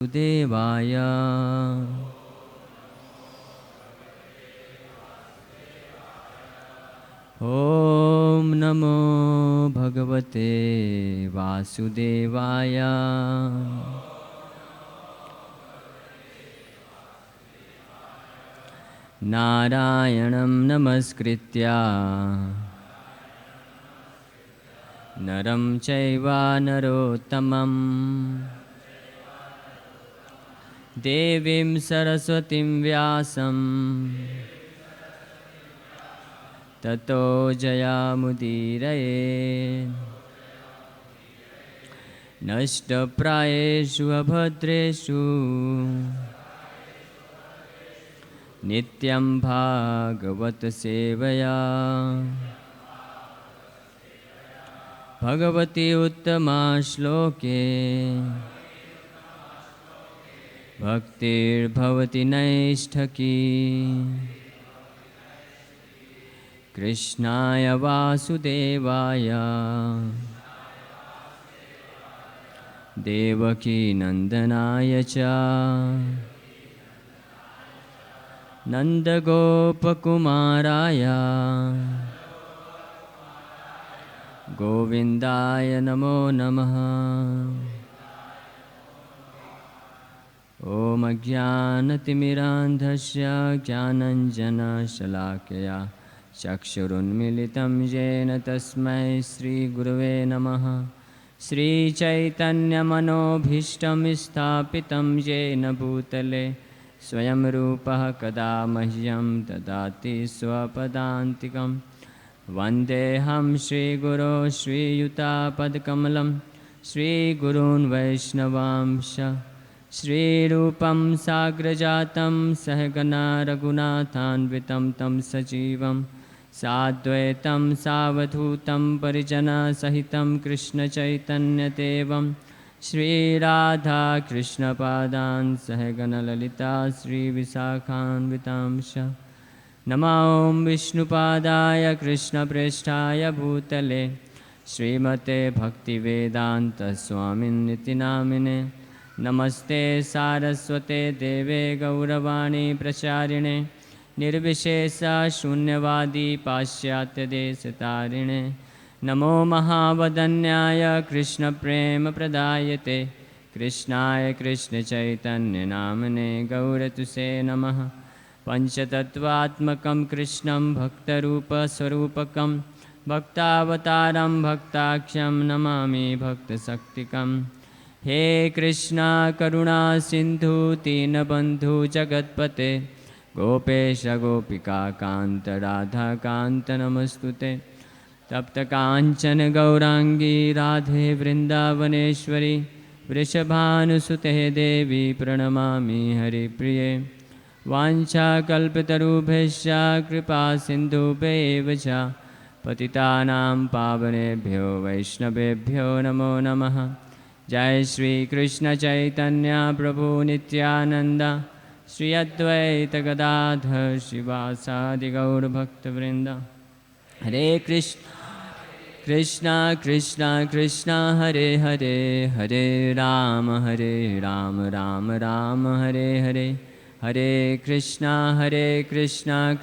Devaya. Om Namo Bhagavate Vasudevaya. Narayanam Namaskritya Naram Chaiva Narottamam Devim Saraswatim Vyasam Tato Jayamudiraye Nashtaprayeshu Abhadreshu Nityam Bhagavat Sevaya Bhagavati Uttama Shloke Bhaktir Bhavati Naisthaki Krishnaya Vasudevaya Devaki Nandanaya Cha Nandagopakumaraya Govindaya Namo Namaha. Om Ajnanatimirandhasya Jnananjana Shalakaya Chakshurunmilitam Jena Tasmai Sri Gurave Namaha. Sri Chaitanya Manobhishtam Sthapitam Jena Bhutale Swayam Rupaha Kada Mahyam Dadati Swapadantikam. Vandeham Shri Guru Shri Yuta Padkamalam Shri Gurun Vaishnavamsha Shri Rupam Sagrajatam Sahagana Raghunathanvitam Tam Sajivam Sadvaitam Savadhutam Parijana Sahitam Krishna Chaitanya Devam Shri Radha Krishna Padan Sahagana Lalita Shri Visakhanvitamsha Namo Vishnupadaya Krishna Presthaya Bhutale Srimate Bhaktivedanta Swamin Niti Namine Namaste Saraswate Deve Gauravani Pracharine Nirvishesa Shunyavadi Pashyatya Desatarine Namo Mahavadanyaya Krishna Prema Pradayate Krishnaya Krishna Chaitanya Namane Gauratuse Namaha Panchatattvatmakam Krishnam Bhaktarupa Swarupakam Bhaktavataram Bhaktaksham Namami Bhakta Saktikam. He Krishna Karuna Sindhu Dinabandhu Jagatpate Gopesha Gopika Kanta Radha Kanta Namastute Tapta Kanchana Gaurangi Radhe Vrindavaneshwari Vrishabhanusute Devi Pranamami Hari Priye Vancha kalpatarubhesya kripa sindhubheva cha patitanam pavanebhyo vaishnavebhyo namo namaha. Jai Shri Krishna Chaitanya Prabhu Nityananda Shri Advaita Gadadhar Shivasadi Gaur Bhakta Vrinda. Hare Krishna Krishna Krishna Krishna Hare Hare Hare Rama Rama Rama Hare Hare Hare Krishna Krishna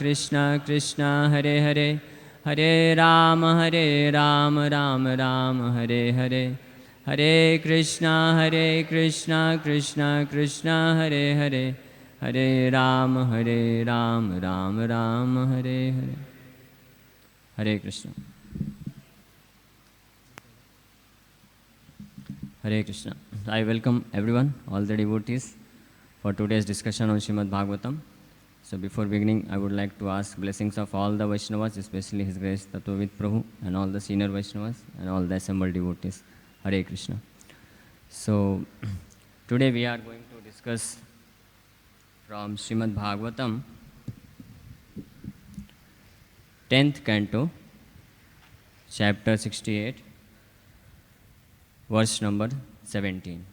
Krishna Hare Hare Hare Rama Rama Rama Hare Hare Hare Krishna Krishna Krishna Hare Hare Hare Rama Rama Rama Hare Hare. Hare Krishna. Hare Krishna. I welcome everyone, all the devotees, for today's discussion on Srimad Bhagavatam. So before beginning, I would like to ask blessings of all the Vaishnavas, especially His Grace Tattvavid Prabhu and all the senior Vaishnavas and all the assembled devotees. Hare Krishna. So today we are going to discuss from Srimad Bhagavatam, 10th canto, chapter 68, verse number 17.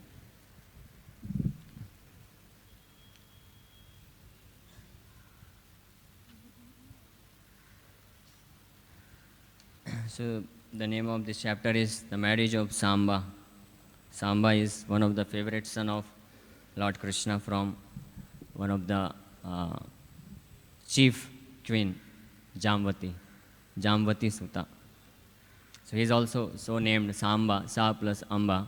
So the name of this chapter is The Marriage of Samba. Samba is one of the favorite son of Lord Krishna from one of the chief queen, Jamvati Sutta. So he is also so named Samba, Sa plus Amba,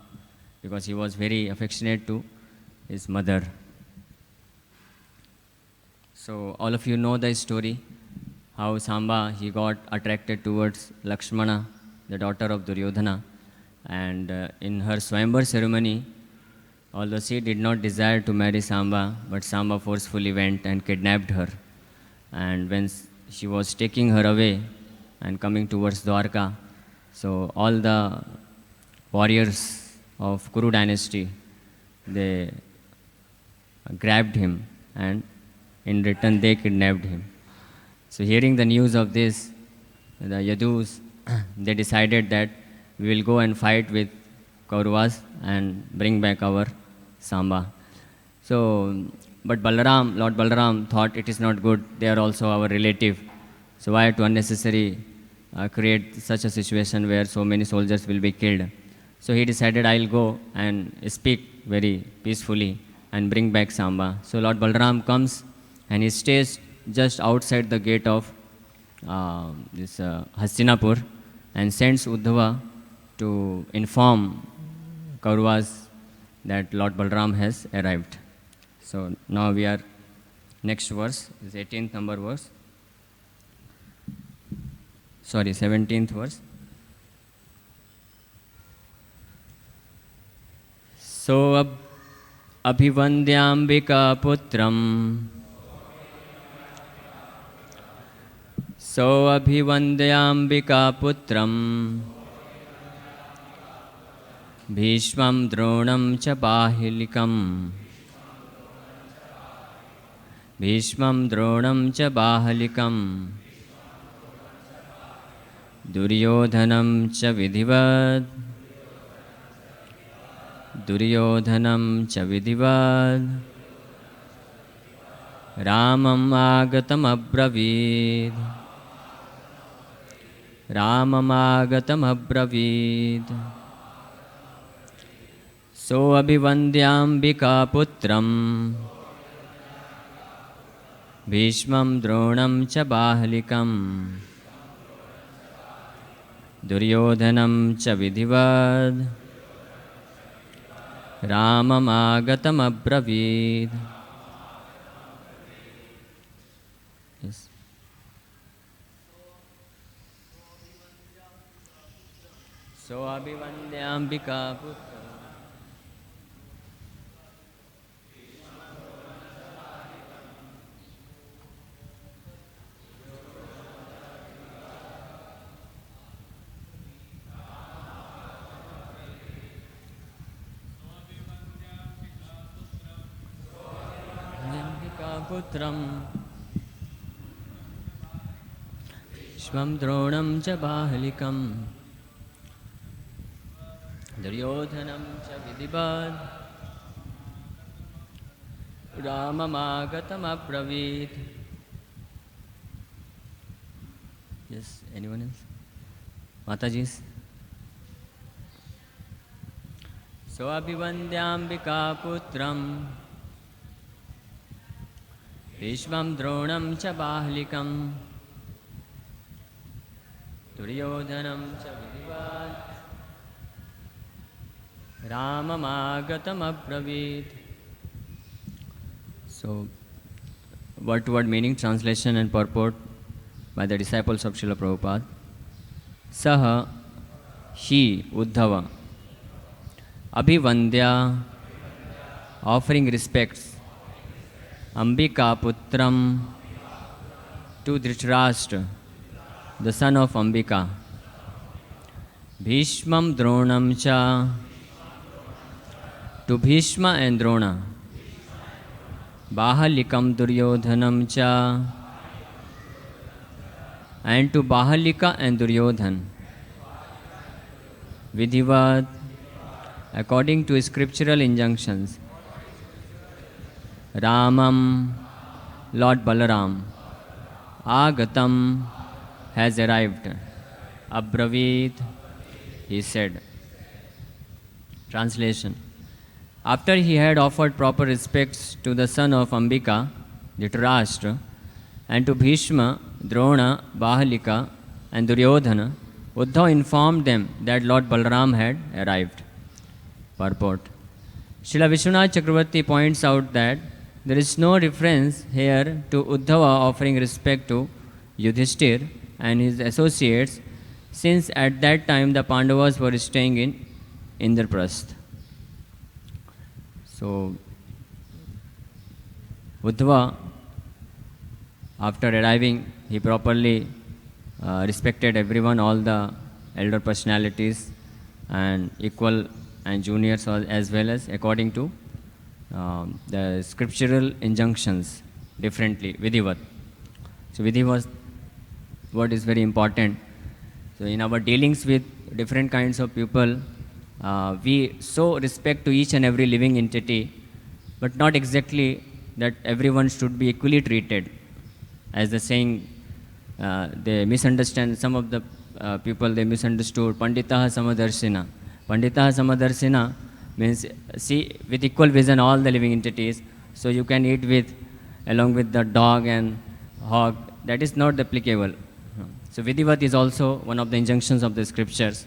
because he was very affectionate to his mother. So all of you know the story, how Samba, he got attracted towards Lakshmana, the daughter of Duryodhana, and in her Swayamvar ceremony, although she did not desire to marry Samba, but Samba forcefully went and kidnapped her. And when she was taking her away and coming towards Dwarka, so all the warriors of Kuru dynasty, they grabbed him and in return they kidnapped him. So hearing the news of this, the Yadus, they decided that we will go and fight with Kauravas and bring back our Samba. So, but Balaram, Lord Balaram thought it is not good, they are also our relative. So why to unnecessary create such a situation where so many soldiers will be killed. So he decided, I'll go and speak very peacefully and bring back Samba. So Lord Balaram comes and he stays just outside the gate of Hastinapur and sends Uddhava to inform Kauravas that Lord Balaram has arrived. So now we are, next verse is 18th number verse. Sorry, 17th verse. So abhivandyambika putram. So abhivandyambika putram. Bhishmam dronam cha bahilikam. Bhishmam dronam cha bahalikam. Duryodhanam cha vidhivad. Duryodhanam cha vidhivad. Ramam agatam abravid. Ramam agatam abravid. So abhivandyambika putram. Bhishmam dronam cha bahalikam. Duryodhanam cha vidhivad. Ramam agatam abravid. Yes. So abhivandyambika putram. Putram Shvam dronam cha bahalikam Duryodhanam cha vidibad Ramamagatam abravid. Yes, anyone else? Mataji's? So abhivandyambika putram Vishvam dronam cha bahalikam Duryodhanam cha vidhivad Ramamagatam abravid. So, word-to-word meaning, translation and purport by the disciples of Srila Prabhupada. Saha, he, Uddhava, Abhivandya, offering respects, Ambika Putram, to Dhritarashtra, the son of Ambika, Bhishmam Dronam cha, to Bhishma and Drona, Bahalikam Duryodhanam cha, and to Bahalika and Duryodhan, Vidhivat, according to scriptural injunctions, Ramam, Lord Balaram, Agatam, has arrived. Abravit, he said. Translation. After he had offered proper respects to the son of Ambika, Dhritarashtra, and to Bhishma, Drona, Bahalika, and Duryodhana, Uddhava informed them that Lord Balaram had arrived. Purport. Srila Vishwanath Chakravarti points out that there is no reference here to Uddhava offering respect to Yudhishthir and his associates, since at that time the Pandavas were staying in Indraprastha. So, Uddhava, after arriving, he properly respected everyone, all the elder personalities, and equal and juniors as well, as according to the scriptural injunctions differently, Vidhivat. So Vidhivat word is very important. So in our dealings with different kinds of people, we show respect to each and every living entity, but not exactly that everyone should be equally treated. As the saying, they misunderstand, some of the people, they misunderstood Panditaha Samadarshina. Panditaha Samadarshina means see with equal vision all the living entities, so you can eat with along with the dog and hog. That is not applicable. So Vidhivat is also one of the injunctions of the scriptures.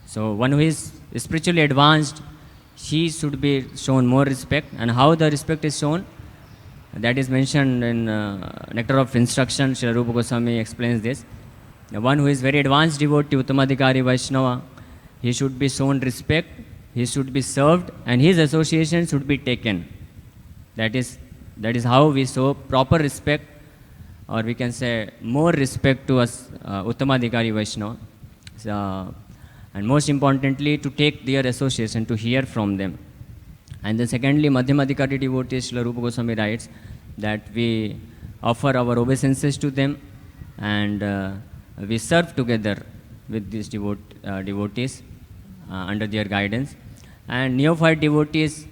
So one who is spiritually advanced, he should be shown more respect. And how the respect is shown, that is mentioned in Nectar of Instruction. Srila Rupa Goswami explains this. The one who is very advanced devotee, Uttamadhikari Vaishnava, he should be shown respect, he should be served, and his association should be taken. That is how we show proper respect, or we can say more respect to us, Uttamadhikari Vaishnava. And most importantly, to take their association, to hear from them. And then secondly, Madhyamadhikari devotees, Srila Rupa Goswami writes that we offer our obeisances to them, and we serve together with these devotees under their guidance. And neophyte devotees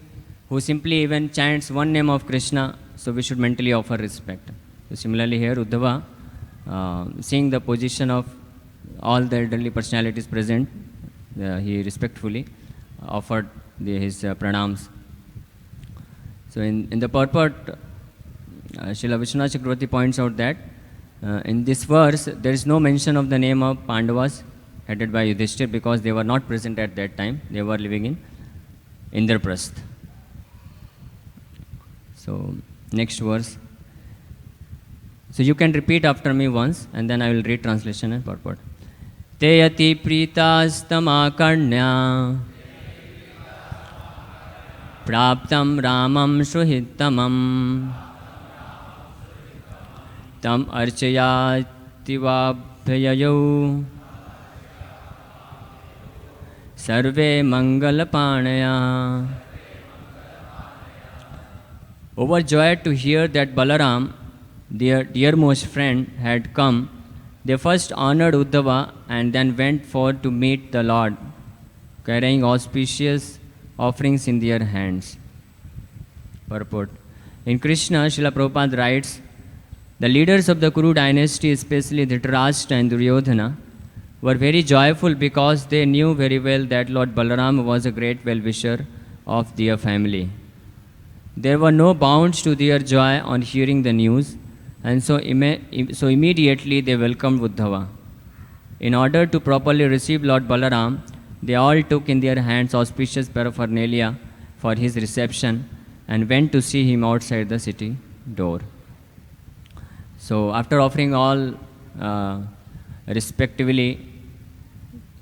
who simply even chants one name of Krishna, so we should mentally offer respect. So similarly here, Uddhava, seeing the position of all the elderly personalities present, he respectfully offered his pranams. So in the purport, Srila Vishwanath Chakravarti points out that in this verse, there is no mention of the name of Pandavas headed by Yudhishthir, because they were not present at that time. They were living in Indraprastha. So next verse. So you can repeat after me once, and then I will read translation and purport. Teyati pritastamakanya praptam ramam shuhitamam tam archayati vabhayayau sarve mangalapanaya. Overjoyed to hear that Balaram, their dearmost friend, had come, they first honored Uddhava and then went forth to meet the Lord, carrying auspicious offerings in their hands. Purport. In Krishna, Srila Prabhupada writes, the leaders of the Kuru dynasty, especially Dhritarashtra and Duryodhana, were very joyful because they knew very well that Lord Balaram was a great well-wisher of their family. There were no bounds to their joy on hearing the news, and so immediately they welcomed Uddhava. In order to properly receive Lord Balaram, they all took in their hands auspicious paraphernalia for his reception and went to see him outside the city door. So after offering all respectively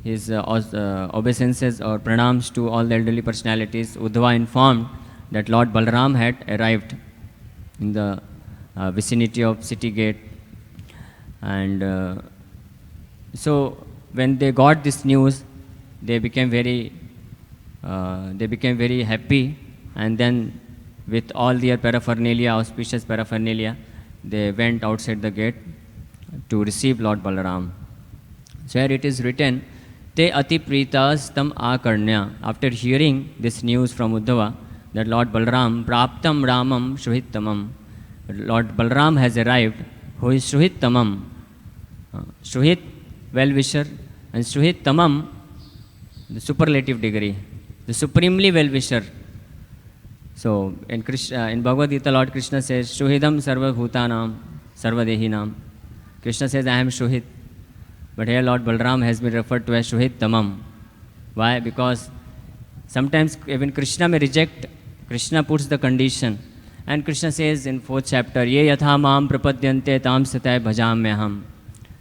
his obeisances or pranams to all the elderly personalities, Uddhava informed that Lord Balaram had arrived in the vicinity of city gate. And so when they got this news, they became very happy, and then with all their paraphernalia, auspicious paraphernalia, they went outside the gate to receive Lord Balaram. So here it is written, Te ati pritas tam akarnya. After hearing this news from Uddhava that Lord Balaram, praptam ramam shuhittamam, Lord Balaram has arrived, who is shuhittamam. Shuhit, well-wisher, and shuhittamam, the superlative degree, the supremely well-wisher. So in Bhagavad-gita, Lord Krishna says, Shuhidam sarva bhutanam sarva dehinam. Krishna says, I am Shuhit. But here Lord Balram has been referred to as Shuhit Tamam. Why? Because sometimes even Krishna may reject. Krishna puts the condition. And Krishna says in 4th chapter, Ye yatha maam prapadyante tam satai bhajamyaham.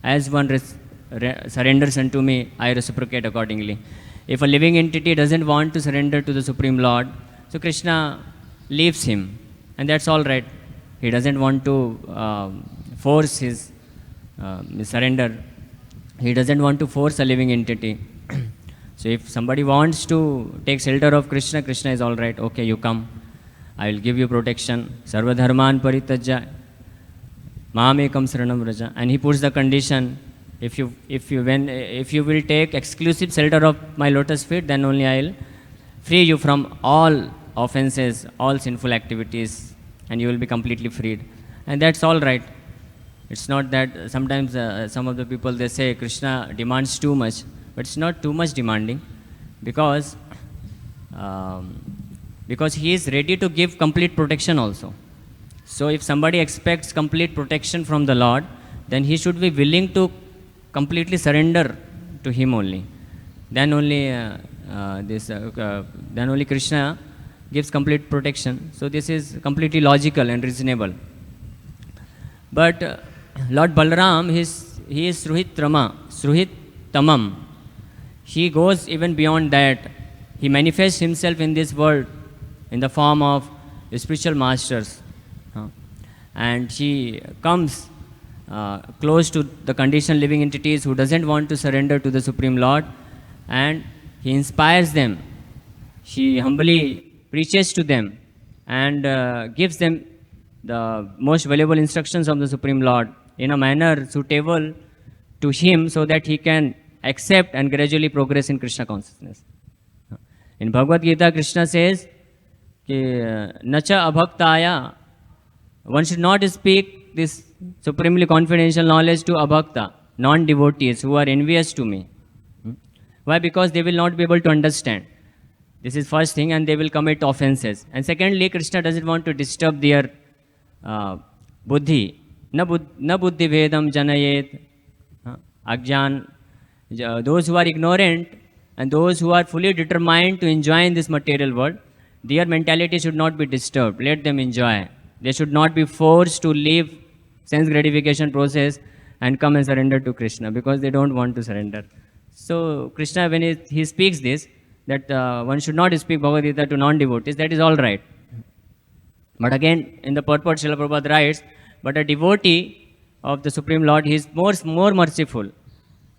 As one surrenders unto me, I reciprocate accordingly. If a living entity doesn't want to surrender to the Supreme Lord, so Krishna leaves him. And that's all right. He doesn't want to force his surrender. He doesn't want to force a living entity. So if somebody wants to take shelter of Krishna, Krishna is all right. Okay, you come. I will give you protection. Sarva dharman paritajya mamekam saranam vraja. And he puts the condition, if you will take exclusive shelter of my lotus feet, then only I will free you from all offenses, all sinful activities, and you will be completely freed. And that's all right. It's not that sometimes some of the people, they say Krishna demands too much, but it's not too much demanding, because he is ready to give complete protection also. So if somebody expects complete protection from the Lord, then he should be willing to completely surrender to him only. Then only Krishna gives complete protection. So this is completely logical and reasonable. But Lord Balaram, he is Sruhit Tamam. He goes even beyond that. He manifests himself in this world in the form of spiritual masters. And he comes close to the conditioned living entities who doesn't want to surrender to the Supreme Lord, and he inspires them. He humbly preaches to them and gives them the most valuable instructions of the Supreme Lord in a manner suitable to him, so that he can accept and gradually progress in Krishna consciousness. In Bhagavad-gita, Krishna says, Nacha abhaktaya, one should not speak this supremely confidential knowledge to abhakta, non-devotees who are envious to me. Why? Because they will not be able to understand. This is first thing, and they will commit offenses. And secondly, Krishna doesn't want to disturb their buddhi. Na buddhi vedam janayet agyan. Those who are ignorant and those who are fully determined to enjoy in this material world, their mentality should not be disturbed. Let them enjoy. They should not be forced to leave sense gratification process and come and surrender to Krishna, because they don't want to surrender. So Krishna, when he speaks this, that one should not speak Bhagavad-gita to non-devotees, that is all right. But again, in the purport, Srila Prabhupada writes, but a devotee of the Supreme Lord, he is more merciful.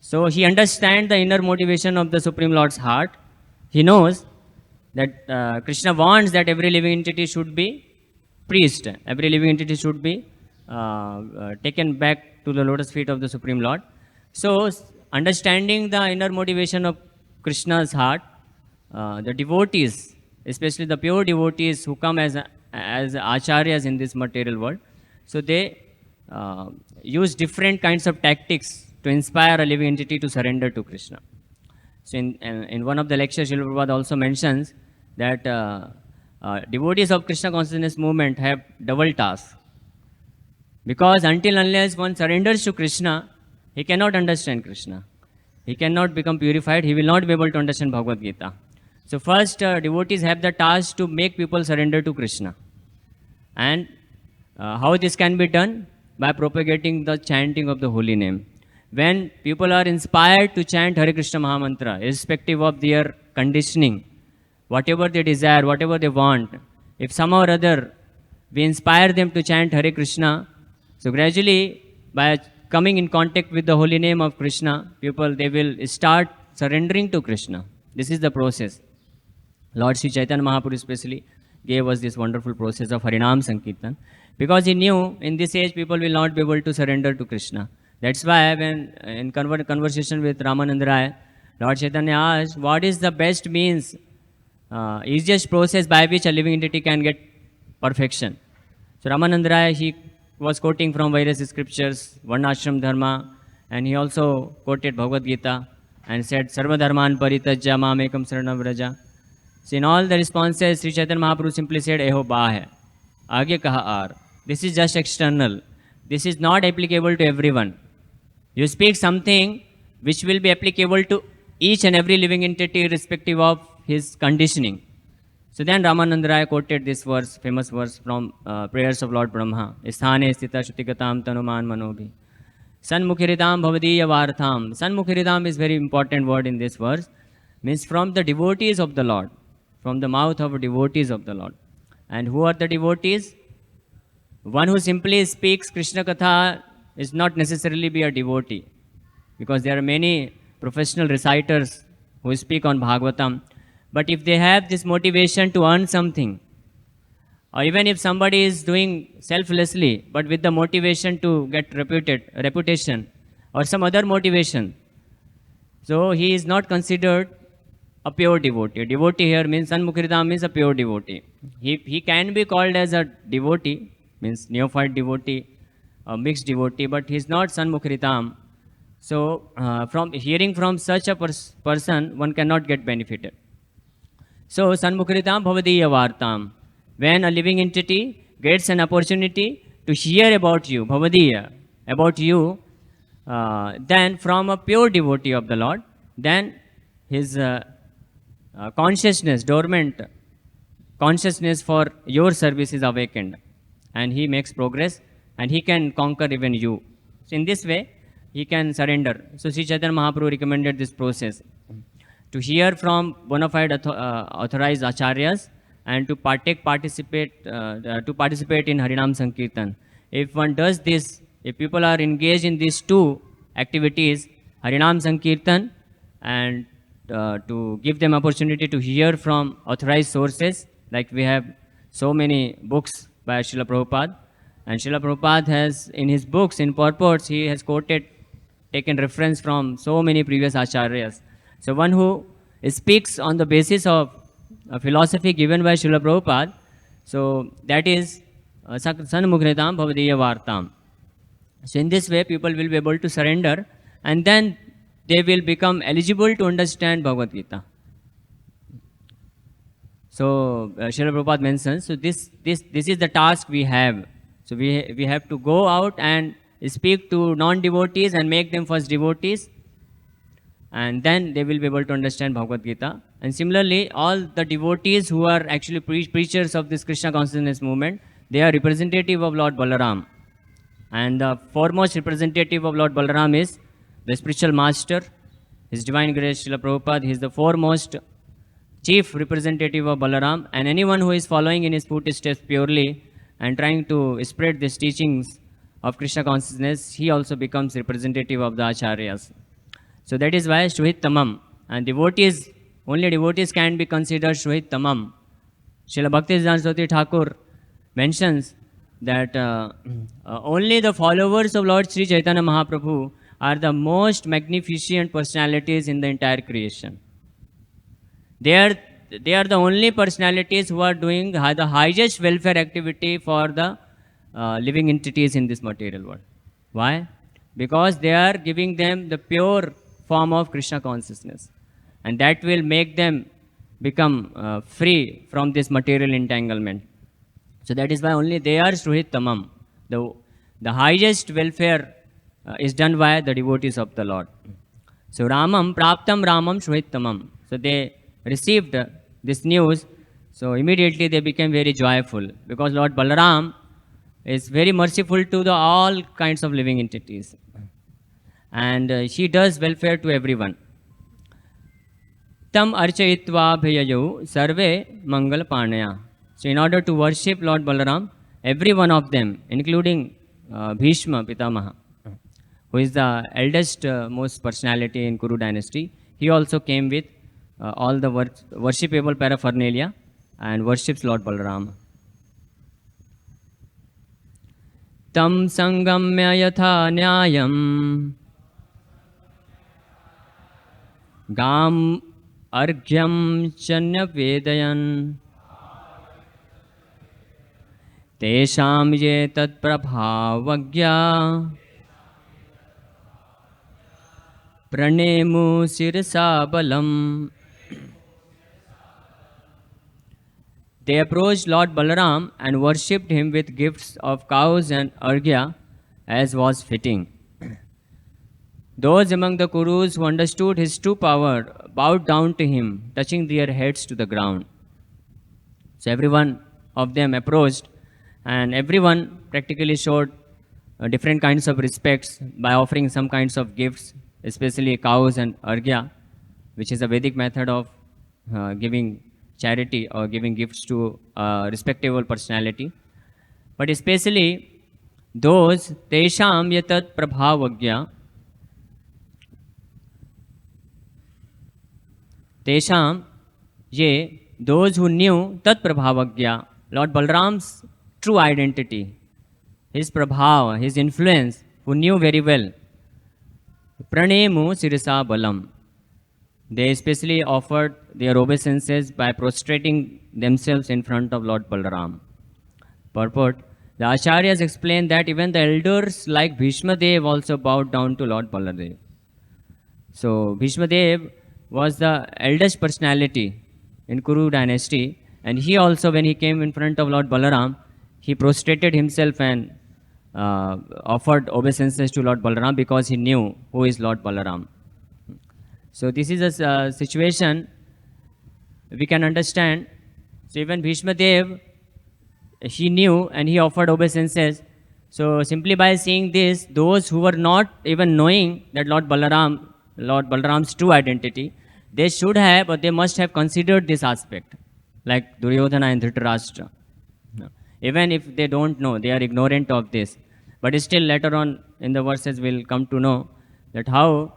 So he understands the inner motivation of the Supreme Lord's heart. He knows that Krishna wants that every living entity should be priest. Every living entity should be taken back to the lotus feet of the Supreme Lord. So understanding the inner motivation of Krishna's heart, the devotees, especially the pure devotees who come as acharyas in this material world, so they use different kinds of tactics to inspire a living entity to surrender to Krishna. So in one of the lectures, Srila Prabhupada also mentions that devotees of Krishna consciousness movement have double task. Because unless one surrenders to Krishna, he cannot understand Krishna. He cannot become purified. He will not be able to understand Bhagavad-gita. So first, devotees have the task to make people surrender to Krishna. And how this can be done? By propagating the chanting of the holy name. When people are inspired to chant Hare Krishna Mahamantra, irrespective of their conditioning, whatever they desire, whatever they want, if somehow or other we inspire them to chant Hare Krishna, so gradually, by coming in contact with the holy name of Krishna, people, they will start surrendering to Krishna. This is the process. Lord Sri Chaitanya Mahaprabhu especially gave us this wonderful process of Harinam Sankirtan, because he knew in this age people will not be able to surrender to Krishna. That's why when in conversation with Ramananda Rai, Lord Chaitanya asked, what is the best means, easiest process by which a living entity can get perfection? So Ramananda Rai, he was quoting from various scriptures, Varnashram Dharma, and he also quoted Bhagavad-gita and said, Sarva Dharman Paritajya Mamekam Saranam Vraja. So in all the responses, Sri Chaitanya Mahaprabhu simply said, "Eho ba hai." Aage kaha ar. This is just external. This is not applicable to everyone. You speak something which will be applicable to each and every living entity irrespective of his conditioning. So then Ramananda Rai quoted this verse, famous verse from prayers of Lord Brahma. Sthane sthita shrutigatam tanuman manobhi. Sanmukhiridam bhavadiya vartham. Sanmukhiridam is very important word in this verse. Means from the devotees of the Lord. From the mouth of devotees of the Lord. And who are the devotees? One who simply speaks Krishna Katha is not necessarily be a devotee. Because there are many professional reciters who speak on Bhagavatam. But if they have this motivation to earn something, or even if somebody is doing selflessly, but with the motivation to get reputation, or some other motivation, so he is not considered a pure devotee. A devotee here means Sanmukhiridam means a pure devotee. He can be called as a devotee, means neophyte devotee, a mixed devotee, but he is not Sanmukhiridam. So from hearing from such a person, one cannot get benefited. So Sanmukhiridam bhavadiya vartam. When a living entity gets an opportunity to hear about you, bhavadiya, about you, then from a pure devotee of the Lord, then his consciousness, dormant consciousness for your service is awakened, and he makes progress, and he can conquer even you. So in this way, he can surrender. So Sri Chaitanya Mahaprabhu recommended this process to hear from bona fide authorized acharyas and to participate in Harinam Sankirtan. If one does this, if people are engaged in these two activities, Harinam Sankirtan and to give them opportunity to hear from authorized sources, like we have so many books by Srila Prabhupada, and Srila Prabhupada has in his books, in purports, he has taken reference from so many previous acharyas. So one who speaks on the basis of a philosophy given by Srila Prabhupada, so that is Sanmukhiridam bhavadiya vartam. So in this way, people will be able to surrender, and then they will become eligible to understand Bhagavad-gita. So Srila Prabhupada mentions, so this is the task we have. So we have to go out and speak to non-devotees and make them first devotees, and then they will be able to understand Bhagavad-gita. And similarly, all the devotees who are actually preachers of this Krishna consciousness movement, they are representative of Lord Balaram. And the foremost representative of Lord Balaram is the spiritual master, His Divine Grace Srila Prabhupada. He is the foremost chief representative of Balaram, and anyone who is following in his footsteps purely and trying to spread these teachings of Krishna consciousness, he also becomes representative of the acharyas. So that is why Shuhit Tamam, and devotees, only devotees can be considered Shuhit Tamam. Srila Bhaktisiddhanta Saraswati Thakur mentions that only the followers of Lord Sri Chaitanya Mahaprabhu are the most magnificent personalities in the entire creation. They are the only personalities who are doing the highest welfare activity for the living entities in this material world. Why? Because they are giving them the pure form of Krishna consciousness, and that will make them become free from this material entanglement. So that is why only they are Shuhit Tamam. The highest welfare is done by the devotees of the Lord. So Ramam Praptam Ramam Shuhit Tamam. So they received this news, so immediately they became very joyful, because Lord Balaram is very merciful to all kinds of living entities, and she does welfare to everyone. Tam archayitva bhayayu sarve mangal panaya. So in order to worship Lord Balaram, every one of them, including Bhishma Pitamaha, who is the eldest most personality in Kuru dynasty, he also came with all the worshipable paraphernalia and worships Lord Balaram. Tam sangamya yatha nyayam gam argyam chanya vedayan tesham ye tat prabhavagya pranemu sirsa balam. They approached Lord Balaram and worshipped him with gifts of cows and arghya, as was fitting. Those among the Kurus who understood his true power bowed down to him, touching their heads to the ground. So everyone of them approached, and everyone practically showed different kinds of respects by offering some kinds of gifts, especially cows and arghya, which is a Vedic method of giving charity or giving gifts to a respectable personality. But especially those tesham yatat prabhavagya, tesham ye, those who knew tat prabhavagya, Lord Balram's true identity, his prabhava, his influence, who knew very well, pranemu sirisa balam. They especially offered their obeisances by prostrating themselves in front of Lord Balaram. Purport: the Acharyas explain that even the elders like Bhishma Dev also bowed down to Lord Baladev. So Bhishma Dev was the eldest personality in Kuru dynasty, and he also, when he came in front of Lord Balaram, he prostrated himself and offered obeisances to Lord Balaram because he knew who is Lord Balaram. So this is a situation we can understand. So even Bhishma Dev, he knew and he offered obeisances. So simply by seeing this, those who were not even knowing that Lord Balaram's true identity, they should have or they must have considered this aspect, like Duryodhana and Dhritarashtra. Even if they don't know, they are ignorant of this. But still later on in the verses we'll come to know that how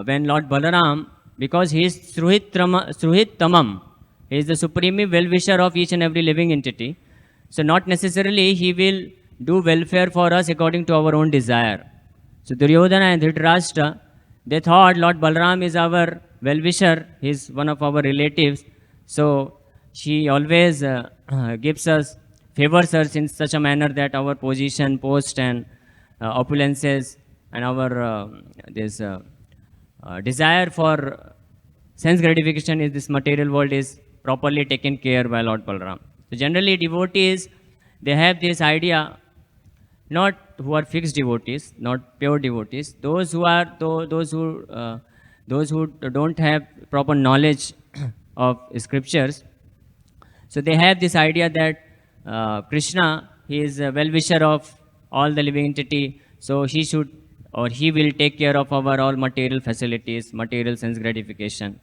when Lord Balaram, because he is Sruhit Tamam, he is the supreme well-wisher of each and every living entity. So not necessarily he will do welfare for us according to our own desire. So Duryodhana and Dhritarashtra, they thought Lord Balaram is our well-wisher, he is one of our relatives. So she always gives us, favors us in such a manner that our position, post and opulences and our desire for sense gratification in this material world is properly taken care by Lord Balaram. So generally devotees, they have this idea, not who are fixed devotees, not pure devotees, those who are those who don't have proper knowledge of scriptures. So they have this idea that Krishna, he is a well-wisher of all the living entity, so he should or he will take care of our all material facilities, material sense gratification.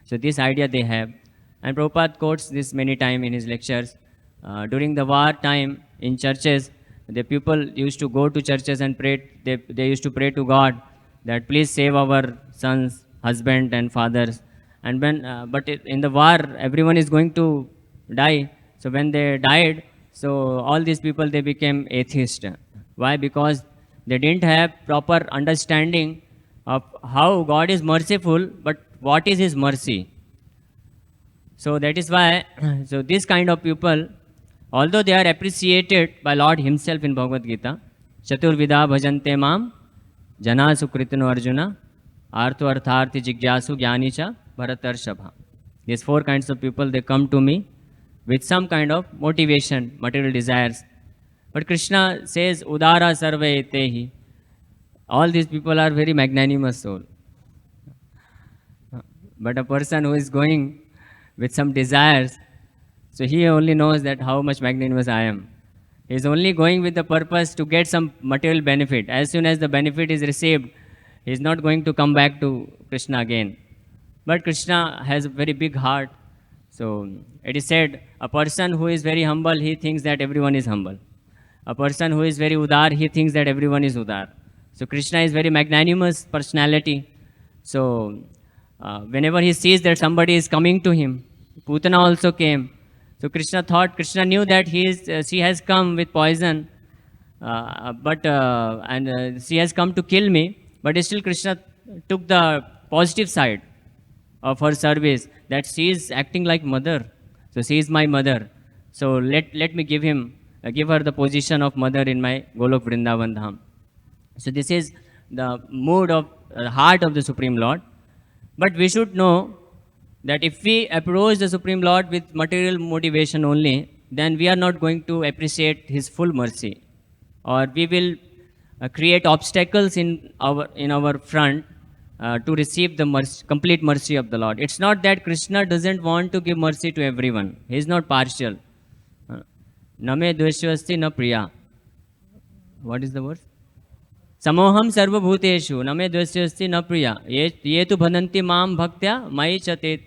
So this idea they have. And Prabhupada quotes this many times in his lectures. During the war time in churches, the people used to go to churches and pray. They used to pray to God that please save our sons, husband and fathers. And when, in the war, everyone is going to die. So when they died, so all these people, they became atheists. Why? Because they didn't have proper understanding of how God is merciful, but what is his mercy. So that is why, so this kind of people, although they are appreciated by Lord himself in Bhagavad-gita, Chaturvida bhajante mam, jana sukritano arjuna, artho artharthi jigyasu jnanicha bharatarshapha. These four kinds of people, they come to me with some kind of motivation, material desires. But Krishna says, Udara sarve tehi. All these people are very magnanimous soul. But a person who is going with some desires, so he only knows that how much magnanimous I am. He is only going with the purpose to get some material benefit. As soon as the benefit is received, he is not going to come back to Krishna again. But Krishna has a very big heart. So it is said, a person who is very humble, he thinks that everyone is humble. A person who is very udar, he thinks that everyone is udar. So Krishna is very magnanimous personality. So whenever he sees that somebody is coming to him, Putana also came. So Krishna knew that she has come with poison, she has come to kill me. But still Krishna took the positive side of her service, that she is acting like mother. So she is my mother. So let me give her the position of mother in my Golok Vrindavan Dham. So this is the mood of heart of the Supreme Lord. But we should know that if we approach the Supreme Lord with material motivation only, then we are not going to appreciate His full mercy, or we will create obstacles in our front to receive the complete mercy of the Lord. It's not that Krishna doesn't want to give mercy to everyone. He is not partial. Name dveshvasti na priya. What is the word? Samoham sarvabhuteshu name dveshvasti na priya. Ye tu bhadanti mam bhaktya mai chate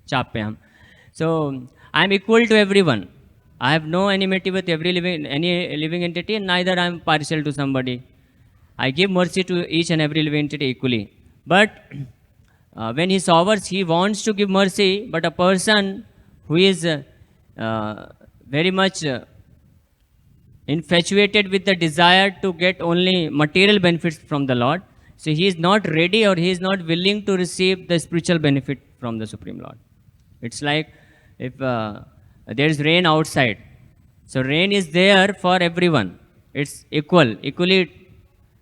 chapyam. So I am equal to everyone. I have no enmity with any living entity, and neither I am partial to somebody. I give mercy to each and every living entity equally. But when He sovereigns, He wants to give mercy, but a person who is very much infatuated with the desire to get only material benefits from the Lord, so he is not ready, or he is not willing to receive the spiritual benefit from the Supreme Lord. It's like if there is rain outside, so rain is there for everyone. It's equally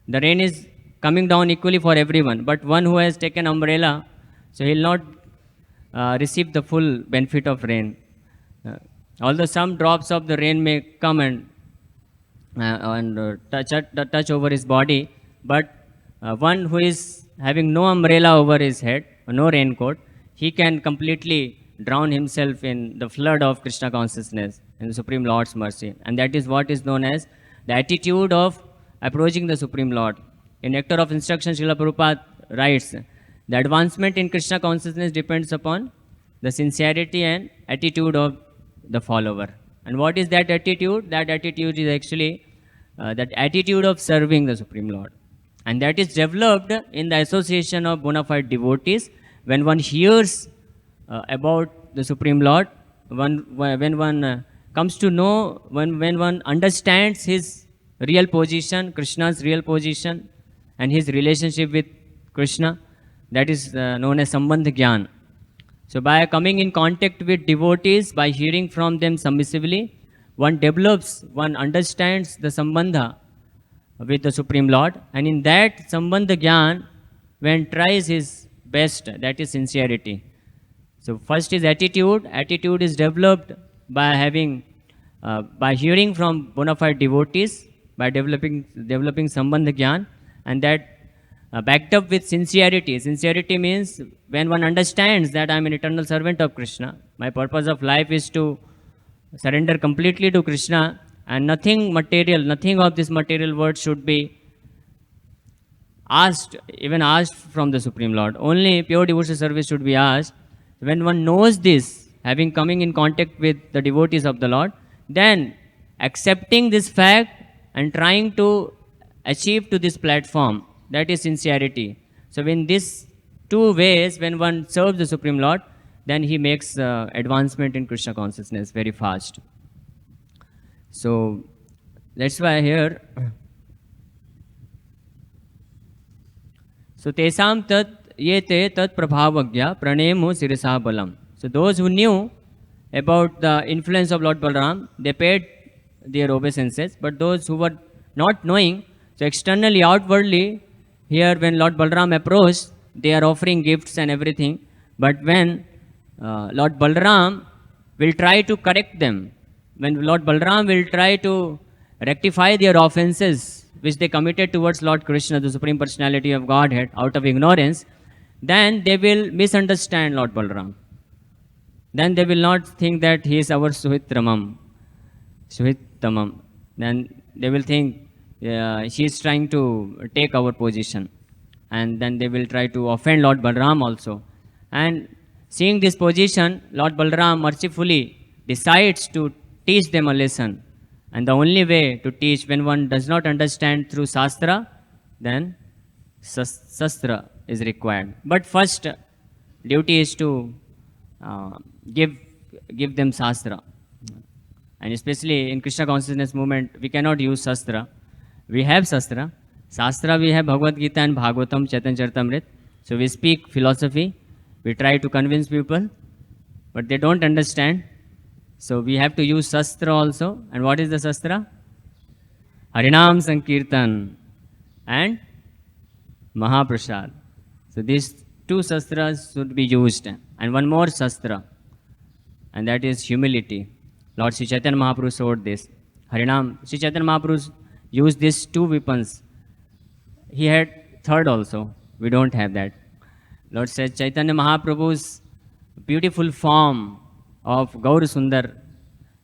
the rain is coming down equally for everyone. But one who has taken umbrella, so he will not receive the full benefit of rain. Although some drops of the rain may come and touch over his body, but one who is having no umbrella over his head, no raincoat, he can completely drown himself in the flood of Krishna consciousness and the Supreme Lord's mercy. And that is what is known as the attitude of approaching the Supreme Lord. In Nectar of Instruction, Srila Prabhupada writes, the advancement in Krishna consciousness depends upon the sincerity and attitude of the follower. And what is that attitude? That attitude is actually that attitude of serving the Supreme Lord. And that is developed in the association of bona fide devotees. When one hears about the Supreme Lord, when one comes to know, when one understands His real position, Krishna's real position, and His relationship with Krishna, that is known as Sambandha Gyan. So by coming in contact with devotees, by hearing from them submissively, one understands the Sambandha with the Supreme Lord, and in that Sambandha Gyan, one tries his best, that is sincerity. So first is attitude. Attitude is developed by hearing from bona fide devotees, by developing Sambandha Gyan, and that backed up with sincerity. Sincerity means when one understands that I am an eternal servant of Krishna, my purpose of life is to surrender completely to Krishna, and nothing of this material world should be asked from the Supreme Lord. Only pure devotional service should be asked. When one knows this, having coming in contact with the devotees of the Lord, then accepting this fact and trying to achieve to this platform, that is sincerity. So in these two ways, when one serves the Supreme Lord, then he makes advancement in Krishna consciousness very fast. So that's why here, so tesam tat yete tat prabhavagya pranemo sirasa balam. So those who knew about the influence of Lord Balaram, they paid their obeisances. But those who were not knowing, so externally, outwardly, here when Lord Balaram approached, they are offering gifts and everything. But when Lord Balaram will try to correct them, when Lord Balaram will try to rectify their offenses which they committed towards Lord Krishna, the Supreme Personality of Godhead, out of ignorance, then they will misunderstand Lord Balaram. Then they will not think that he is our Suhitramam, Suhitamam. Then they will think she is trying to take our position. And then they will try to offend Lord Balaram also. And seeing this position, Lord Balaram mercifully decides to teach them a lesson. And the only way to teach, when one does not understand through Shastra, then Sastra is required. But first duty is to give them Shastra. And especially in Krishna consciousness movement, we cannot use Shastra. We have Shastra. Shastra, we have Bhagavad-gita and Bhagavatam, Chaitanya Charitamrita. So we speak philosophy. We try to convince people, but they don't understand. So we have to use Shastra also. And what is the Shastra? Harinam Sankirtan and Mahaprasad. So these two shastras should be used, and one more shastra, and that is humility. Lord Sri Chaitanya Mahaprabhu showed this. Harinam, Sri Chaitanya Mahaprabhu used these two weapons. He had third also. We don't have that. Lord said Chaitanya Mahaprabhu's beautiful form of Gaur Sundar.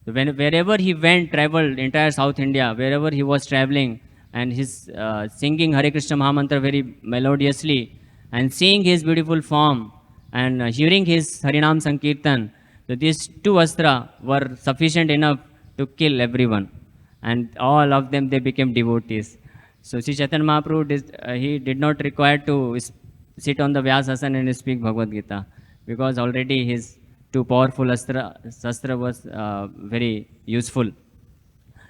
Wherever he went, traveled, entire South India, wherever he was traveling, and his singing Hare Krishna Mahamantra very melodiously, and seeing his beautiful form, and hearing his Harinam Sankirtan, so these two astra were sufficient enough to kill everyone. And all of them, they became devotees. So Sri Chaitanya Mahaprabhu, he did not require to sit on the Vyasasana and speak Bhagavad-gita, because already his two powerful shastra was very useful.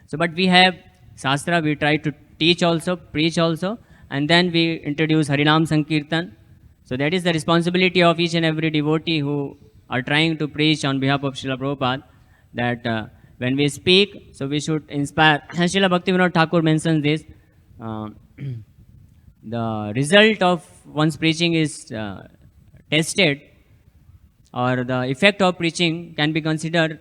So, but we have Shastra, we try to teach also, preach also, and then we introduce Harinam Sankirtan. So that is the responsibility of each and every devotee who are trying to preach on behalf of Srila Prabhupada, that when we speak, so we should inspire. Srila Bhaktivinoda Thakur mentions this. The result of one's preaching is tested, or the effect of preaching can be considered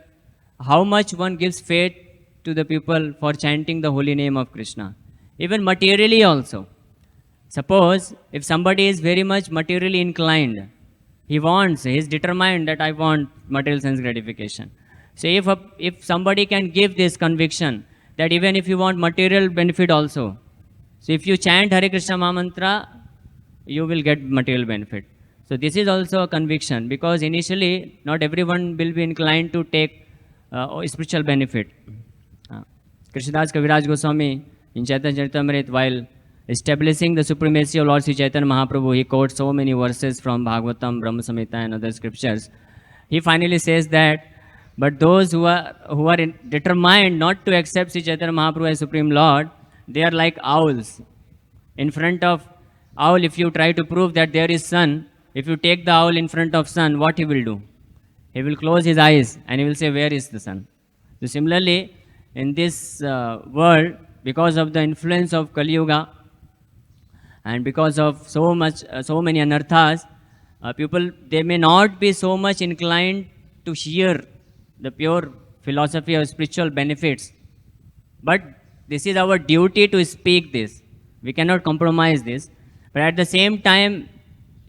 how much one gives faith to the people for chanting the holy name of Krishna. Even materially also. Suppose if somebody is very much materially inclined, he is determined that I want material sense gratification. So if somebody can give this conviction that even if you want material benefit also, so if you chant Hare Krishna Mahamantra, you will get material benefit. So this is also a conviction, because initially not everyone will be inclined to take spiritual benefit. Krishnadas Kaviraj Goswami in Chaitanya Charitamrita, while establishing the supremacy of Lord Sri Chaitanya Mahaprabhu, he quotes so many verses from Bhagavatam, Brahma Samhita and other scriptures. He finally says that, but those who are determined not to accept Sri Chaitanya Mahaprabhu as Supreme Lord, they are like owls. In front of owl, if you try to prove that there is sun, if you take the owl in front of sun, what he will do? He will close his eyes and he will say, where is the sun? So similarly, in this world, because of the influence of Kali Yuga, and because of so many anarthas, people, they may not be so much inclined to hear the pure philosophy of spiritual benefits. But this is our duty to speak this. We cannot compromise this. But at the same time,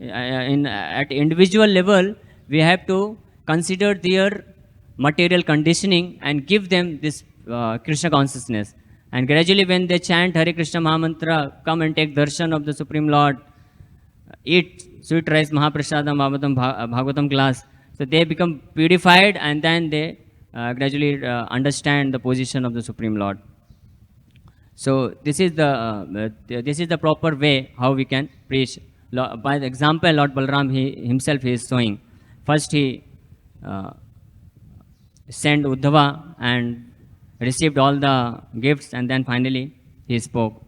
at individual level, we have to consider their material conditioning and give them this Krishna consciousness. And gradually when they chant Hare Krishna Mahamantra, come and take darshan of the Supreme Lord, eat sweet rice, Mahaprasadam, Bhagavatam class, so they become purified, and then they gradually understand the position of the Supreme Lord. So this is the proper way how we can preach. By the example, Lord Balaram himself is showing. First he sent Uddhava and received all the gifts, and then finally he spoke.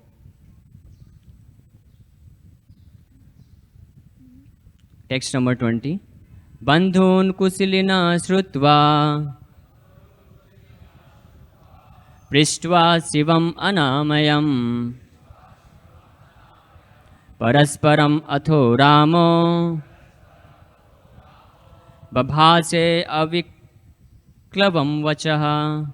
Text number 20. Bandhun kusilina shrutva prishtva shivam anamayam parasparam atho ramo babhase aviklavam vachaha.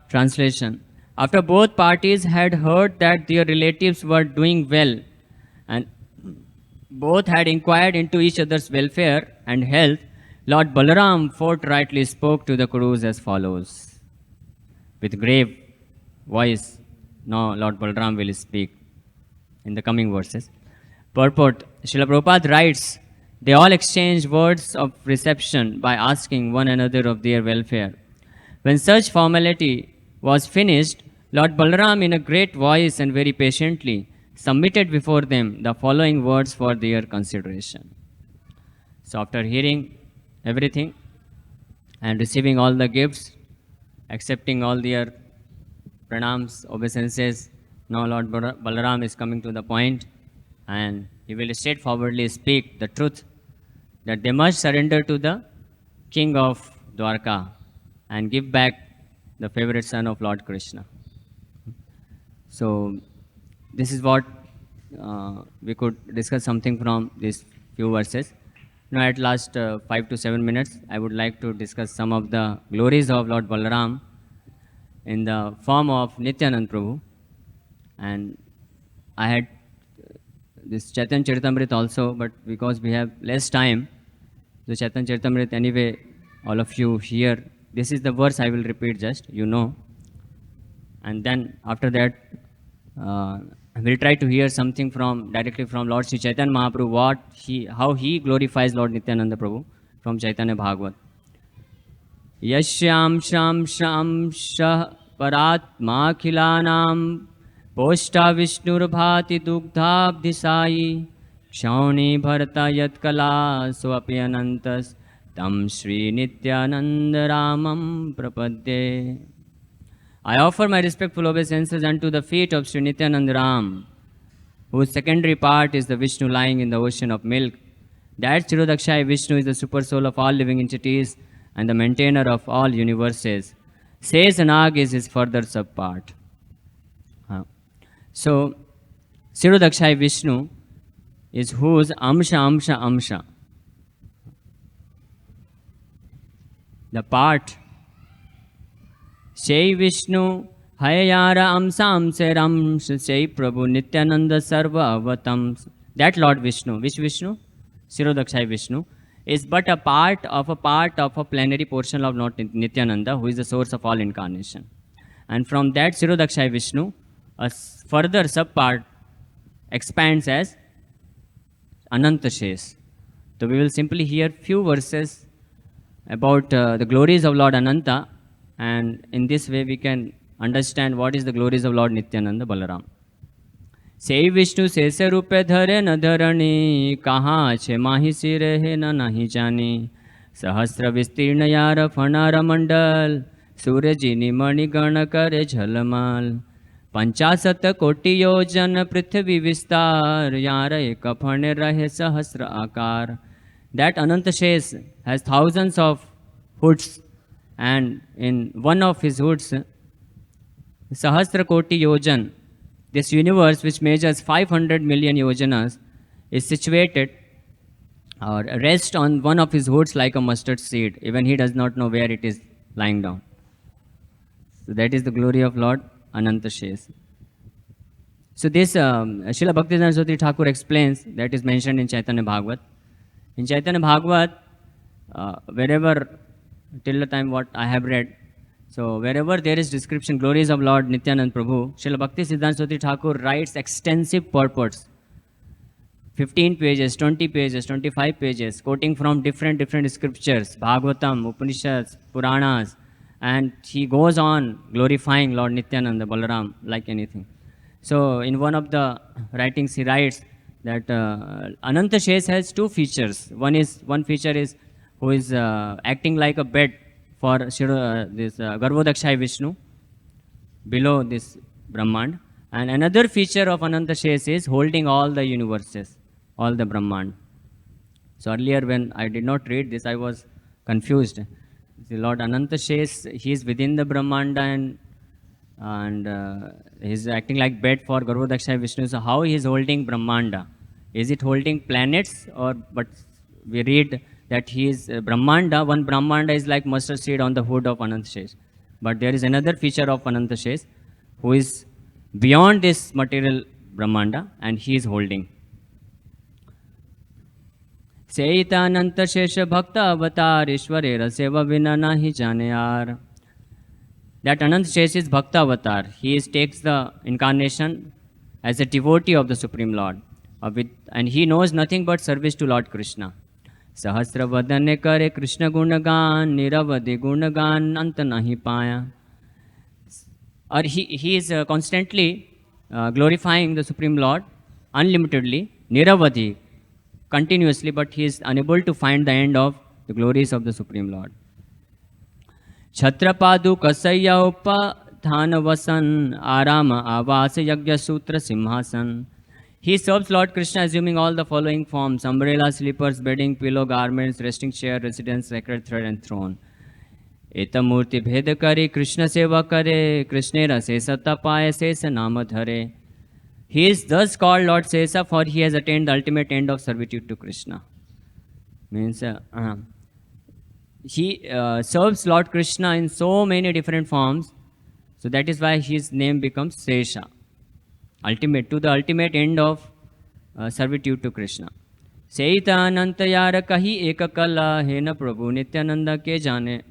Translation. After both parties had heard that their relatives were doing well, and both had inquired into each other's welfare and health, Lord Balaram forthrightly spoke to the Kurus as follows. With grave voice, now Lord Balaram will speak in the coming verses. Purport. Srila Prabhupada writes, they all exchanged words of reception by asking one another of their welfare. When such formality was finished, Lord Balaram, in a great voice and very patiently, submitted before them the following words for their consideration. So after hearing everything and receiving all the gifts, accepting all their pranams, obeisances, now Lord Balaram is coming to the point, and he will straightforwardly speak the truth that they must surrender to the king of Dwarka and give back the favorite son of Lord Krishna. So this is what we could discuss something from these few verses. Now, at last 5 to 7 minutes, I would like to discuss some of the glories of Lord Balaram in the form of Nityanand Prabhu. And I had this Chaitanya Charitamrita also, but because we have less time, the Chaitanya Charitamrita anyway, all of you here, this is the verse I will repeat just, you know. And then after that, we'll try to hear something directly from Lord Sri Chaitanya Mahaprabhu, how he glorifies Lord Nityananda Prabhu from Chaitanya Bhagavat. Yashyam sham sham shah paratma khilanam poshta vishnur bhati dugdhabdisai shauni bharata yat kala swapi anantas tam Shri Nityananda Ramam prapadye. I offer my respectful obeisances unto the feet of Sri Nityananda Ram, whose secondary part is the Vishnu lying in the ocean of milk. That Tsirodakshai Vishnu is the super soul of all living entities and the maintainer of all universes. Says Nag is his further subpart. So, Tsirodakshai Vishnu is whose Amsha. The part Shai Vishnu Hayara Amsa Ramsh Shai Prabhu Nityananda Sarva Avatam. That Lord Vishnu, which Vishnu? Tsirodakshai Vishnu, is but a part of a plenary portion of Lord Nityananda, who is the source of all incarnation. And from that Tsirodakshai Vishnu, a further subpart expands as Anantashes. So we will simply hear few verses about the glories of Lord Ananta, and in this way we can understand what is the glories of Lord Nityananda Balaram. Sei Vishnu sese rupe dhare na dharani, kaha che mahi sire he na nahi jani, sahasra vistirna yara fanara mandal, surajini mani gana kare jhalmal, panchasat koti yojan prithvi vistar, yara eka phane rahe sahasra akar. That Anantashes has thousands of hoods, and in one of his hoods, Sahasra Koti Yojan, this universe which measures 500 million yojanas, is situated or rests on one of his hoods like a mustard seed. Even he does not know where it is lying down. So that is the glory of Lord Anantashes. So this Srila Bhaktivedanta Saraswati Thakur explains, that is mentioned in Chaitanya Bhagavat. In Chaitanya Bhagavat, wherever, till the time what I have read, so wherever there is description, glories of Lord Nityananda Prabhu, Srila Bhakti Siddhanta Saraswati Thakur writes extensive purports, 15 pages, 20 pages, 25 pages, quoting from different scriptures, Bhagavatam, Upanishads, Puranas, and he goes on glorifying Lord Nityananda Balaram like anything. So in one of the writings he writes that Anantashes has two features. One feature is who is acting like a bed for this Garbhodakshai Vishnu below this Brahmand. And another feature of Anantashes is holding all the universes, all the Brahmand. So earlier when I did not read this, I was confused. The Lord Anantashes, he is within the Brahmanda and he is acting like bed for Garbhodakshai Vishnu. So how he is holding Brahmanda? Is it holding planets? But we read that he is Brahmanda. One Brahmanda is like mustard seed on the hood of Anantashes. But there is another feature of Anantashes who is beyond this material Brahmanda and he is holding. Seita Anantashesha Bhakta Avatar Ishwarera Seva Vina Nahi Janeyar. That Anantashesh is Bhakta Avatar. He takes the incarnation as a devotee of the Supreme Lord. And he knows nothing but service to Lord Krishna. Sahasra vadane kare Krishna gunagan, niravadi gunagan, anta nahi paya. Or he is constantly glorifying the Supreme Lord unlimitedly, niravadi, continuously, but he is unable to find the end of the glories of the Supreme Lord. Chhatrapadu kasaya upa dhana vasan, arama avasa yagya sutra simhasan. He serves Lord Krishna assuming all the following forms: umbrella, slippers, bedding, pillow, garments, resting chair, residence, sacred thread and throne. Eta murti bheda kare, Krishna seva kare, Krishnera se satta paya se sa nama dhare. He is thus called Lord Sesa, for he has attained the ultimate end of servitude to Krishna. Means he serves Lord Krishna in so many different forms, so that is why his name becomes Sesha, ultimate, to the ultimate end of servitude to Krishna. Seita ananta yar kahi ekakala he na Prabhu Nityananda ke jane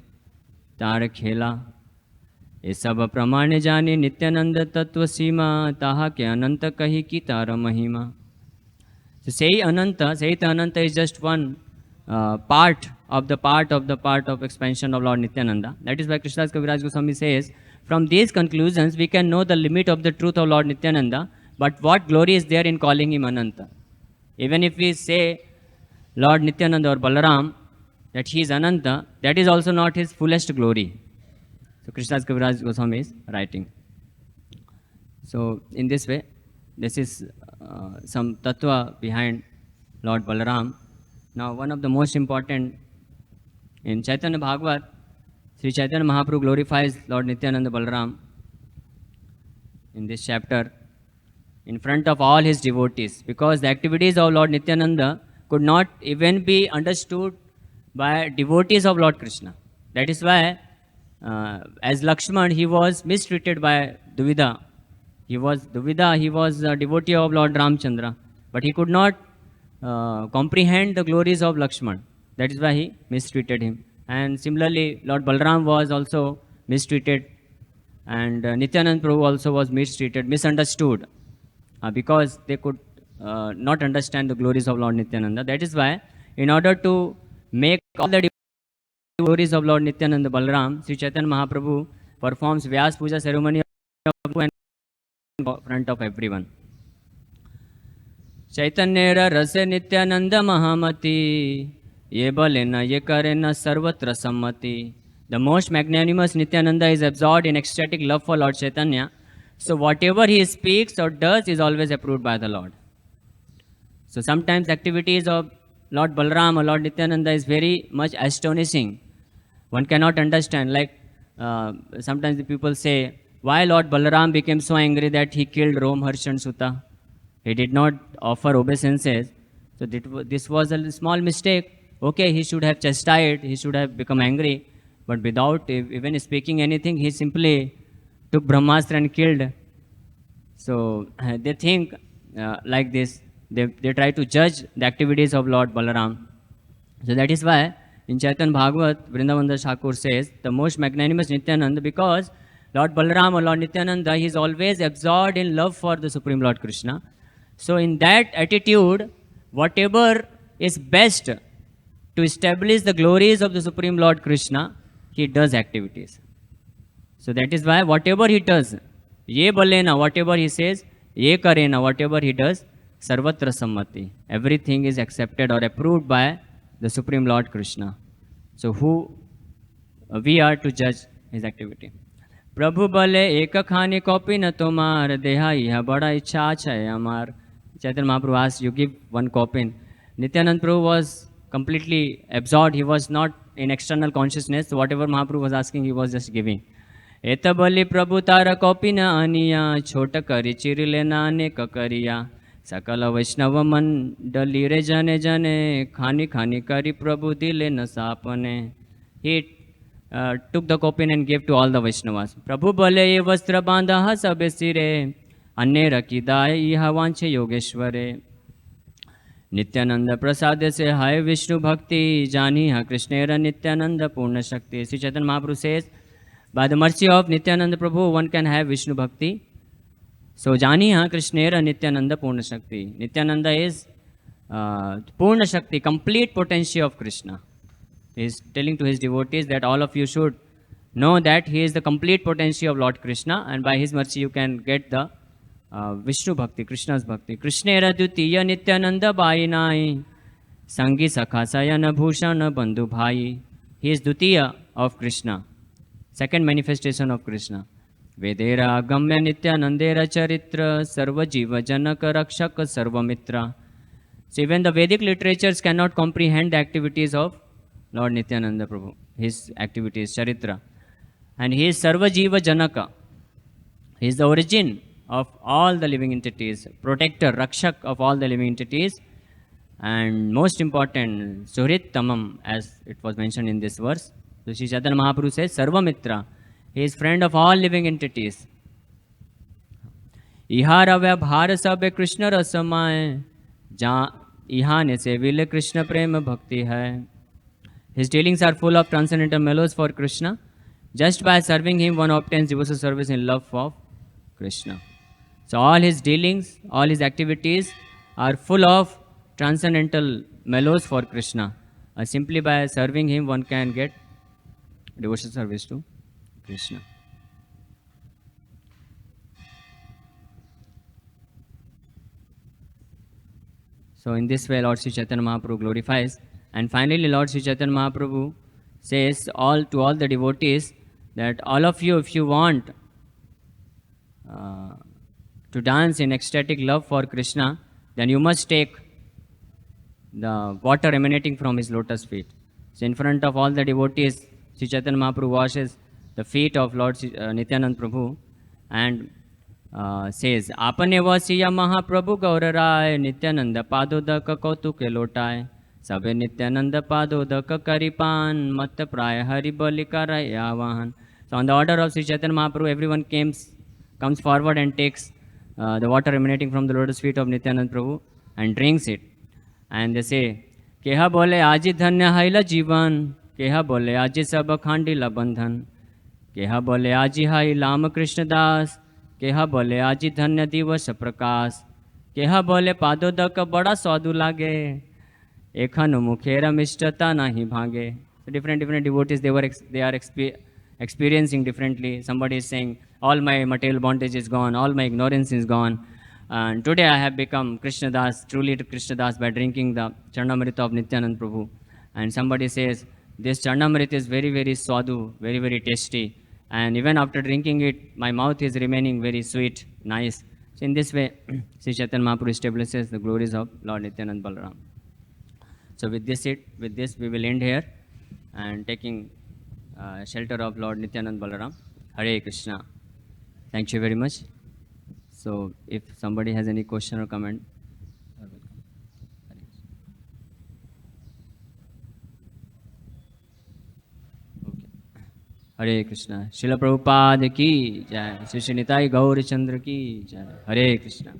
tar khela. ये सब प्रमाण जाने नित्यानंद तत्व सीमा ताहा के अनंत कही की तार महिमा. So say Ananta is just one part of expansion of Lord Nityananda. That is why Krishnadas Kaviraj Goswami says, from these conclusions we can know the limit of the truth of Lord Nityananda, but what glory is there in calling him Ananta? Even if we say Lord Nityananda or Balaram, that he is Ananta, that is also not his fullest glory. So Krishnadas Kaviraj Goswami is writing. So in this way, this is some tattva behind Lord Balaram. Now one of the most important, in Chaitanya Bhagavat, Sri Chaitanya Mahaprabhu glorifies Lord Nityananda Balaram in this chapter in front of all his devotees, because the activities of Lord Nityananda could not even be understood by devotees of Lord Krishna. That is why as Lakshman, he was mistreated by Duvida. He was a devotee of Lord Ramchandra, but he could not comprehend the glories of Lakshman. That is why he mistreated him. And similarly, Lord Balaram was also mistreated, and Nityananda Prabhu also was mistreated, misunderstood, because they could not understand the glories of Lord Nityananda. That is why, in order to make all the glories of Lord Nityananda Balaram, Sri Chaitanya Mahaprabhu performs Vyas Puja ceremony in front of everyone. Chaitanya Rase Nityananda Mahamati Ye Balena Ye Karena Sarvatra Sammati. The most magnanimous Nityananda is absorbed in ecstatic love for Lord Chaitanya. So whatever he speaks or does is always approved by the Lord. So sometimes activities of Lord Balaram or Lord Nityananda is very much astonishing. One cannot understand. Like sometimes the people say, why Lord Balaram became so angry that he killed Romharshan Sutta? He did not offer obeisances. So this was a small mistake. Okay, he should have chastised, he should have become angry, but without even speaking anything, he simply took Brahmastra and killed. So they think like this. They try to judge the activities of Lord Balaram. So that is why in Chaitanya Bhagavat, Vrindavan Das Thakur says, the most magnanimous Nityananda, because Lord Balaram or Lord Nityananda, he is always absorbed in love for the Supreme Lord Krishna. So in that attitude, whatever is best to establish the glories of the Supreme Lord Krishna, he does activities. So that is why whatever he does, ye balena, whatever he says, ye karena, whatever he does, sarvatra sammati, everything is accepted or approved by the Supreme Lord Krishna. So who we are to judge his activity. Prabhu bale eka khani kopi na tomar deha iha bada ichha chai amar. Chaitanya Mahaprabhu asked, you give one kopin. Nityananda Prabhu was completely absorbed. He was not in external consciousness. So whatever Mahaprabhu was asking, he was just giving. Eta bali Prabhu tara kopina aniya chota kari chirile nane kakariya. Sakala Vaishnava mandali re jane jane khani khani kari Prabhu dile nasapane. He took the kopin and gave to all the Vaishnavas. Prabhu bale ye vastra bandha sabe sire अन्य रकीदाय यह वांछे योगेश्वरे. नित्यानंद प्रसाद से हाय विष्णु भक्ति जानी हा कृष्णेर नित्यानंद पूर्ण शक्ति. Sri Chaitanya Mahaprabhu says, by the mercy of Nityananda Prabhu, one can have Vishnu bhakti. So jani ha krishnera nityananda purna shakti. Nityananda is purna shakti, complete potency of Krishna. He is telling to his devotees that all of you should know that he is the complete potency of Lord Krishna, and by his mercy you can get the Vishnu bhakti, Krishna's bhakti. Krishnera dutiya nityananda bhainai sangi sakha sayana bhushana bandhu bhai. He is dutiya of Krishna, second manifestation of Krishna. Vedera agamya nityanandera charitra sarva jiva janaka rakshaka sarva mitra. So even the Vedic literatures cannot comprehend the activities of Lord Nityananda Prabhu, his activities, charitra. And he is sarva jiva janaka. He is the origin of all the living entities, protector, rakshak of all the living entities, and most important, Suhrit Tamam, as it was mentioned in this verse. So Sri Chaitanya Mahaprabhu says, Sarva Mitra, he is friend of all living entities. इहा रव्य भार सब कृष्ण रसमाय इहाने से will Krishna प्रेम भक्ति है. His dealings are full of transcendental mellows for Krishna. Just by serving him, one obtains devotional service in love for Krishna. So all his dealings, all his activities are full of transcendental mellows for Krishna. Simply by serving him, one can get devotional service to Krishna. So in this way, Lord Sri Chaitanya Mahaprabhu glorifies. And finally, Lord Sri Chaitanya Mahaprabhu says to all the devotees that all of you, if you want to dance in ecstatic love for Krishna, then you must take the water emanating from his lotus feet. So in front of all the devotees, Sri Chaitanya Mahaprabhu washes the feet of Lord Nityanand Prabhu and says, आपने वसिया महाप्रभु गौर राय नित्यानंद पादोदक कौतुक लोटाय सबे नित्यानंद पादोदक करिपान मत प्राय हरि बलिका आवाहन. So on the order of Sri Chaitanya Mahaprabhu, everyone comes forward and takes the water emanating from the lotus feet of Nityanand Prabhu and drinks it. And they say, केहा बोले आजी धन्य हैला जीवन, केहा बोले आजी सब खांडिला बंधन, केहा बोले आजी हाई लाम कृष्ण दास, केहा बोले आजी धन्य दिवस प्रकाश, केहा बोले पादोदक बड़ा स्वादु लागे, एखन मुखेर मिष्टता नहीं भागे. So different devotees, they are experiencing differently. Somebody is saying, all my material bondage is gone, all my ignorance is gone, and today I have become Krishna Das, truly Krishna Das, by drinking the Charnamrita of Nityanand Prabhu. And somebody says, this Charnamrita is very, very swadu, very, very tasty. And even after drinking it, my mouth is remaining very sweet, nice. So in this way, Sri Chaitanya Mahaprabhu establishes the glories of Lord Nityanand Balaram. So with this we will end here and taking shelter of Lord Nityanand Balaram. Hare Krishna. Thank you very much. So if somebody has any question or comment, you are welcome. Hare Krishna. Okay. Hare Krishna. Srila Prabhupada ki jai. Shri Nitai Gaur Chandra ki jai. Hare Krishna.